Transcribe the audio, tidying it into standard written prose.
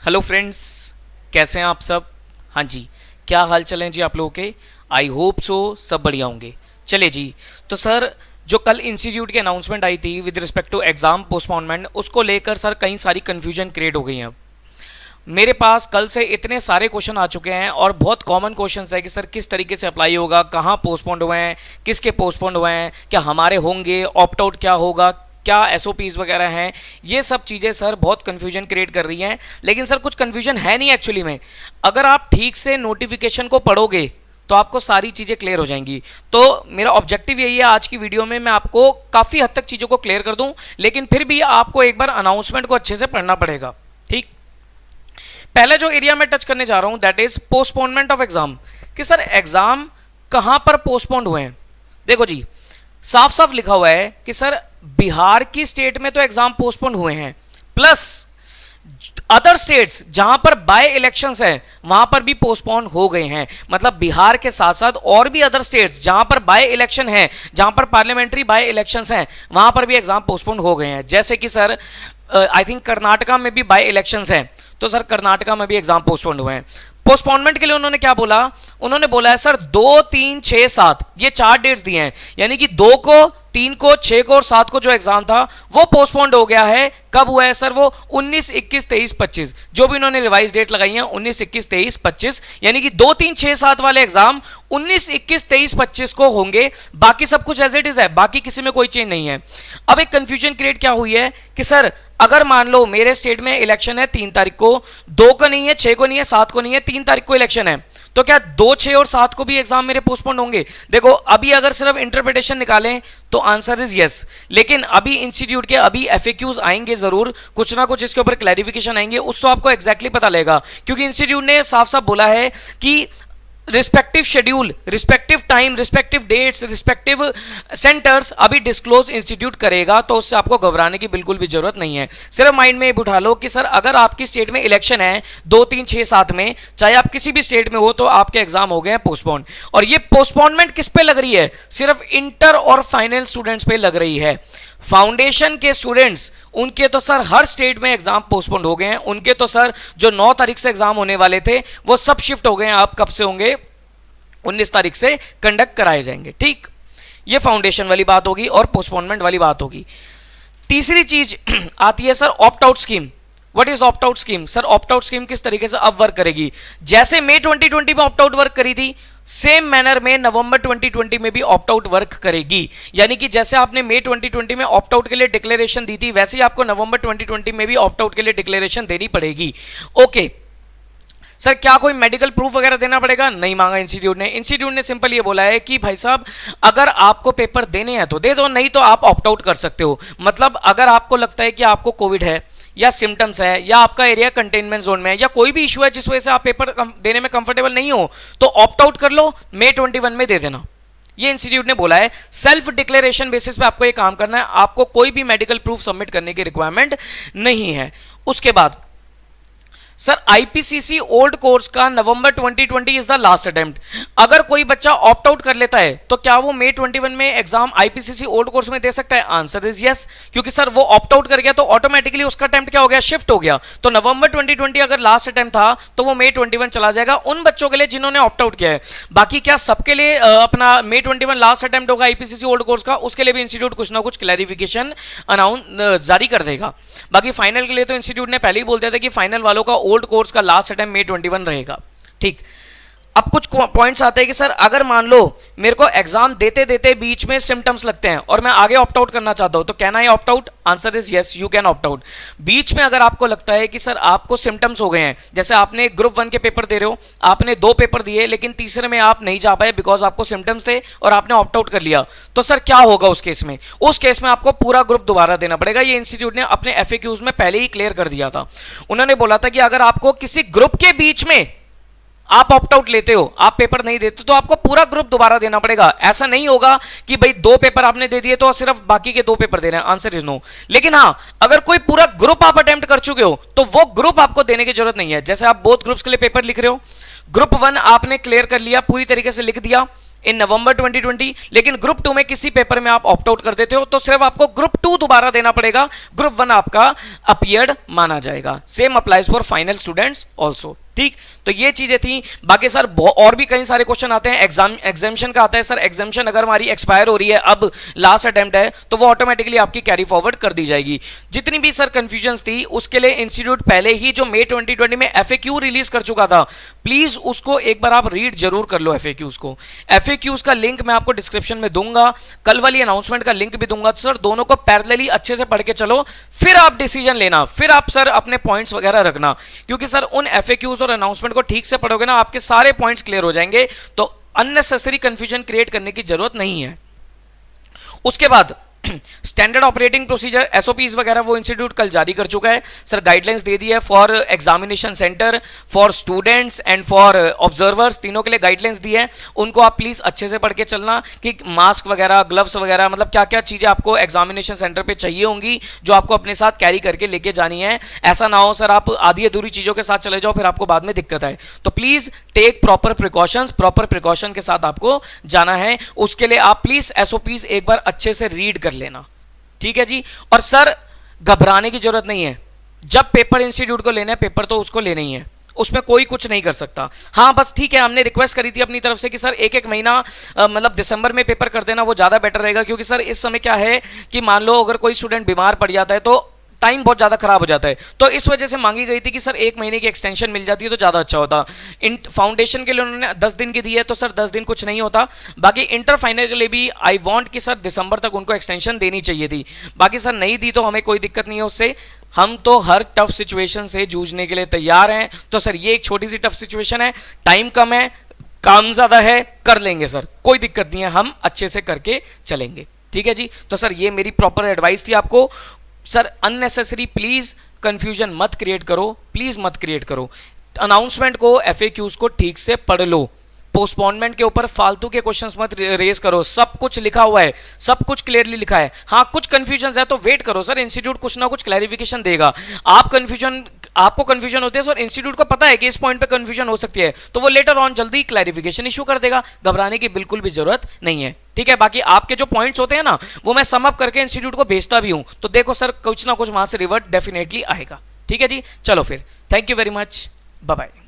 Hello friends, कैसे हैं आप सब। हाँ जी, क्या हाल चाल हैं जी आप लोगों के। आई होप सो सब बढ़िया होंगे। चलिए जी, तो सर जो कल इंस्टीट्यूट की अनाउंसमेंट आई थी with respect to exam postponement, उसको लेकर सर कई सारी कन्फ्यूजन क्रिएट हो गई हैं। मेरे पास कल से इतने सारे क्वेश्चन आ चुके हैं और बहुत कॉमन क्वेश्चंस है कि सर किस तरीके से अप्लाई होगा, कहाँ पोस्टपोन्ड हुए हैं, किसके पोस्टपोन्ड हुए हैं, क्या हमारे होंगे, ऑप्ट आउट क्या होगा, क्या एसओपीज वगैरह हैं। ये सब चीज़ें सर बहुत कन्फ्यूजन क्रिएट कर रही हैं। लेकिन सर कुछ कन्फ्यूजन है नहीं एक्चुअली में। अगर आप ठीक से नोटिफिकेशन को पढ़ोगे तो आपको सारी चीज़ें क्लियर हो जाएंगी। तो मेरा ऑब्जेक्टिव यही है आज की वीडियो में मैं आपको काफ़ी हद तक चीज़ों को क्लियर कर दूं, लेकिन फिर भी आपको एक बार अनाउंसमेंट को अच्छे से पढ़ना पड़ेगा। ठीक, पहले जो एरिया में टच करने जा रहा हूं that is postponement of exam, कि सर एग्जाम कहां पर पोस्टपोन्ड हुए हैं। देखो जी, साफ साफ लिखा हुआ है कि सर बिहार की स्टेट में तो एग्जाम पोस्टपोन्ड हुए हैं, प्लस अदर स्टेट्स जहां पर बाय इलेक्शंस है वहां पर भी पोस्टपोन हो गए हैं। मतलब बिहार के साथ साथ और भी अदर स्टेट्स जहां पर बाय इलेक्शन है, जहां पर पार्लियामेंट्री बाय इलेक्शंस हैं, वहां पर भी एग्जाम पोस्टपोन हो गए हैं। जैसे कि सर आई थिंक कर्नाटका में भी बाय इलेक्शंस हैं, तो सर कर्नाटका में भी एग्जाम पोस्टपोन हुए हैं। पोस्टपोनमेंट के लिए उन्होंने क्या बोला, उन्होंने बोला है सर 2, 3, 6, 7 ये 4 डेट्स दिए हैं, यानी कि 2 को, 3 को, 6 को और 7 को जो एग्जाम था वो पोस्टपोन्ड हो गया है। कब हुआ है सर वो 19, 21, 23, 25, जो भी उन्होंने रिवाइज डेट लगाई है 19, 21, 23, 25, यानी कि 2, 3, 6, 7 वाले एग्जाम 19, 21, 23, 25 को होंगे। बाकी सब कुछ एज इट इज है, बाकी किसी में कोई चेंज नहीं है। अब एक कंफ्यूजन क्रिएट क्या हुई है कि सर अगर मान लो मेरे स्टेट में इलेक्शन है 3 तारीख को, 2 को नहीं है, 6 को नहीं है, 7 को नहीं है, 3 तारीख को इलेक्शन है, तो क्या 2, 6 और 7 को भी एग्जाम मेरे पोस्टपोन होंगे। देखो अभी अगर सिर्फ इंटरप्रिटेशन निकालें तो आंसर इज यस, लेकिन अभी इंस्टीट्यूट के अभी एफएक्यूज आएंगे, जरूर कुछ ना कुछ इसके ऊपर क्लैरिफिकेशन आएंगे, उससे आपको एग्जैक्टली पता लगेगा। क्योंकि इंस्टीट्यूट ने साफ साफ बोला है कि respective schedule, respective time, respective dates, respective centres अभी डिस्क्लोज इंस्टीट्यूट करेगा, तो उससे आपको घबराने की बिल्कुल भी जरूरत नहीं है। सिर्फ माइंड में बिठा लो कि सर अगर आपकी स्टेट में इलेक्शन है 2, 3, 6, 7 में, चाहे आप किसी भी स्टेट में हो, तो आपके एग्जाम हो गए हैं पोस्टपोन। और ये पोस्टपोनमेंट किस पे लग रही है, सिर्फ इंटर और फाइनल स्टूडेंट्स पे लग रही है। फाउंडेशन के स्टूडेंट्स उनके तो सर हर स्टेट में एग्जाम पोस्टपोन हो गए हैं। उनके तो सर जो 9 तारीख से एग्जाम होने वाले थे वो सब शिफ्ट हो गए हैं। आप कब से होंगे, 19 तारीख से कंडक्ट कराए जाएंगे। ठीक, ये फाउंडेशन वाली बात होगी और पोस्टपोनमेंट वाली बात होगी। तीसरी चीज आती है sir opt out scheme. What is opt out scheme. Sir opt out scheme किस तरीके से अब वर्क करेगी, जैसे मई 2020 में ऑप्ट आउट वर्क करी थी, सेम मैनर में नवंबर 2020 में भी ऑप्ट आउट वर्क करेगी। यानी कि जैसे आपने मई 2020 में ऑप्ट आउट के लिए डिक्लेरेशन दी थी, वैसे ही आपको नवंबर 2020 में भी ऑप्ट आउट के लिए डिक्लेरेशन देनी पड़ेगी। ओके सर, क्या कोई मेडिकल प्रूफ वगैरह देना पड़ेगा, नहीं मांगा इंस्टीट्यूट ने। इंस्टीट्यूट ने सिंपल ये बोला है कि भाई साहब अगर आपको पेपर देने हैं तो दे दो, नहीं तो आप ऑप्ट आउट कर सकते हो। मतलब अगर आपको लगता है कि आपको कोविड है या सिम्टम्स है या आपका एरिया कंटेनमेंट जोन में है या कोई भी इशू है जिस वजह से आप पेपर देने में कंफर्टेबल नहीं हो, तो ऑप्ट आउट कर लो, मई 21 में दे देना। ये इंस्टीट्यूट ने बोला है। सेल्फ डिक्लेरेशन बेसिस पे आपको ये काम करना है, आपको कोई भी मेडिकल प्रूफ सबमिट करने की रिक्वायरमेंट नहीं है। उसके बाद सर आईपीसीसी ओल्ड कोर्स का नवंबर 2020 इज द लास्ट अटेम्प्ट। अगर कोई बच्चा ऑप्ट आउट कर लेता है तो क्या वो मई 21 में एग्जाम आईपीसीसी ओल्ड कोर्स में दे सकता है, आंसर इज यस। क्योंकि सर वो ऑप्ट आउट कर गया तो ऑटोमेटिकली उसका अटेम्प्ट क्या हो गया, शिफ्ट हो गया। तो नवंबर 2020 अगर लास्ट अटेम्प्ट था तो वो मई 21 चला जाएगा उन बच्चों के लिए जिन्होंने ऑप्ट आउट किया है। बाकी क्या सबके लिए अपना मई 21 लास्ट अटेम्प्ट होगा आईपीसीसी ओल्ड कोर्स का, उसके लिए भी इंस्टीट्यूट कुछ ना कुछ क्लैरिफिकेशन अनाउंस जारी कर देगा। बाकी फाइनल के लिए तो इंस्टीट्यूट ने पहले ही बोल दिया था कि फाइनल वालों का ओल्ड कोर्स का लास्ट अटेम्प्ट मई 21 रहेगा। ठीक, अब कुछ पॉइंट्स आते हैं कि सर अगर मान लो मेरे को एग्जाम देते देते बीच में सिम्टम्स लगते हैं और मैं आगे ऑप्ट आउट करना चाहता हूं, तो can I opt out, answer is yes, you can opt out. बीच में अगर आपको लगता है कि सर आपको सिम्टम्स हो गए हैं, जैसे आपने ग्रुप 1 के पेपर दे रहे हो, आपने 2 पेपर दिए लेकिन तीसरे में आप नहीं जा पाए बिकॉज आपको सिम्टम्स थे और आपने ऑप्ट आउट कर लिया, तो सर क्या होगा उस केस में। उस केस में आपको पूरा ग्रुप दोबारा देना पड़ेगा। ये इंस्टीट्यूट ने अपने एफएक्यूज में पहले ही क्लियर कर दिया था। उन्होंने बोला था कि अगर आपको किसी ग्रुप के बीच में आप ऑप्ट आउट लेते हो, आप पेपर नहीं देते, तो आपको पूरा ग्रुप दोबारा देना पड़ेगा। ऐसा नहीं होगा कि भाई 2 पेपर आपने दे दिए तो सिर्फ बाकी के 2 पेपर दे रहे हैं, आंसर इज नो। लेकिन हाँ, अगर कोई पूरा ग्रुप आप अटेम्प्ट कर चुके हो तो वो ग्रुप आपको देने की जरूरत नहीं है। जैसे आप बोथ ग्रुप्स के लिए पेपर लिख रहे हो, ग्रुप 1 आपने क्लियर कर लिया, पूरी तरीके से लिख दिया, इन नवंबर 2020, लेकिन ग्रुप 2 में किसी पेपर में आप ऑप्ट आउट कर देते हो तो सिर्फ आपको ग्रुप 2 दोबारा देना पड़ेगा, ग्रुप 1 आपका अपीयर्ड माना जाएगा। Same applies for final students also. ठीक, तो ये चीजें थी। बाकी सर और भी कई सारे क्वेश्चन आते हैं। एग्जामिशन का आता है सर, एग्जामिशन अगर हमारी एक्सपायर हो रही है, अब लास्ट अटेम्प्ट है, तो वो ऑटोमेटिकली आपकी कैरी फॉरवर्ड कर दी जाएगी। जितनी भी सर कंफ्यूजन थी उसके लिए इंस्टीट्यूट पहले ही जो मई 2020 में FAQ रिलीज कर चुका था, प्लीज उसको एक बार आप रीड जरूर कर लो। FAQs को, FAQs का लिंक मैं आपको डिस्क्रिप्शन में दूंगा, कल वाली अनाउंसमेंट का लिंक भी दूंगा। तो सर दोनों को पैरेलली अच्छे से पढ़ के चलो, फिर आप डिसीजन लेना, फिर आप सर अपने पॉइंट्स वगैरह रखना, क्योंकि सर उन FAQs और अनाउंसमेंट को ठीक से पढ़ोगे ना, आपके सारे पॉइंट्स क्लियर हो जाएंगे, तो अननेसेसरी कंफ्यूजन क्रिएट करने की जरूरत नहीं है। उसके बाद स्टैंडर्ड ऑपरेटिंग प्रोसीजर SOPs वगैरह वो इंस्टीट्यूट कल जारी कर चुका है सर, गाइडलाइंस दे दी है for examination centre, for students and for observers, तीनों के लिए गाइडलाइंस दी है। उनको आप प्लीज अच्छे से पढ़ के चलना कि मास्क वगैरह, ग्लव्स वगैरह, मतलब क्या क्या चीजें आपको एग्जामिनेशन सेंटर पे चाहिए होंगी जो आपको अपने साथ कैरी करके लेके जानी है। ऐसा ना हो सर आप आधी अधूरी चीजों के साथ चले जाओ, फिर आपको बाद में दिक्कत आए। तो please take proper precautions, proper precaution के साथ आपको जाना है। उसके लिए आप प्लीज SOPs एक बार अच्छे से रीड कर लेना, ठीक है जी। और सर घबराने की जरूरत नहीं है, जब पेपर इंस्टीट्यूट को लेना है, पेपर तो उसको लेना ही है, उसमें कोई कुछ नहीं कर सकता। हाँ बस ठीक है, हमने रिक्वेस्ट करी थी अपनी तरफ से कि सर एक महीना मतलब दिसंबर में पेपर कर देना, वो ज्यादा बेटर रहेगा, क्योंकि सर इस समय क्या है कि मान लो अगर कोई स्टूडेंट बीमार पड़ जाता है तो टाइम बहुत ज्यादा खराब हो जाता है। तो इस वजह से मांगी गई थी कि सर 1 महीने की एक्सटेंशन मिल जाती है तो ज्यादा अच्छा होता। इन फाउंडेशन के लिए उन्होंने 10 दिन की दी है, तो सर 10 दिन कुछ नहीं होता। बाकी इंटर फाइनल के लिए भी आई वांट कि सर दिसंबर तक उनको एक्सटेंशन देनी चाहिए थी। बाकी सर नहीं दी तो हमें कोई दिक्कत नहीं है उससे, हम तो हर टफ सिचुएशन से जूझने के लिए तैयार हैं। तो सर ये एक छोटी सी टफ सिचुएशन है, टाइम कम है, काम ज्यादा है, कर लेंगे सर, कोई दिक्कत नहीं है, हम अच्छे से करके चलेंगे, ठीक है जी। तो सर ये मेरी प्रॉपर एडवाइस थी आपको। सर अननेसेसरी प्लीज कंफ्यूजन मत क्रिएट करो, प्लीज मत क्रिएट करो। अनाउंसमेंट को, FAQs को ठीक से पढ़ लो, पोस्टपोनमेंट के ऊपर फालतू के क्वेश्चंस मत रेज करो, सब कुछ लिखा हुआ है, सब कुछ क्लियरली लिखा है। हाँ कुछ कंफ्यूजन है तो वेट करो सर, इंस्टीट्यूट कुछ ना कुछ क्लैरिफिकेशन देगा। आपको कंफ्यूजन होती है सर, इंस्टीट्यूट को पता है कि इस पॉइंट पे कंफ्यूजन हो सकती है, तो वो लेटर ऑन जल्दी क्लैरिफिकेशन इशू कर देगा, घबराने की बिल्कुल भी जरूरत नहीं है, ठीक है। बाकी आपके जो पॉइंट्स होते हैं ना, वो मैं सम अप करके इंस्टीट्यूट को भेजता भी हूं, तो देखो सर कुछ ना कुछ वहां से रिवर्ट डेफिनेटली आएगा, ठीक है जी। चलो फिर, thank you very much, bye bye.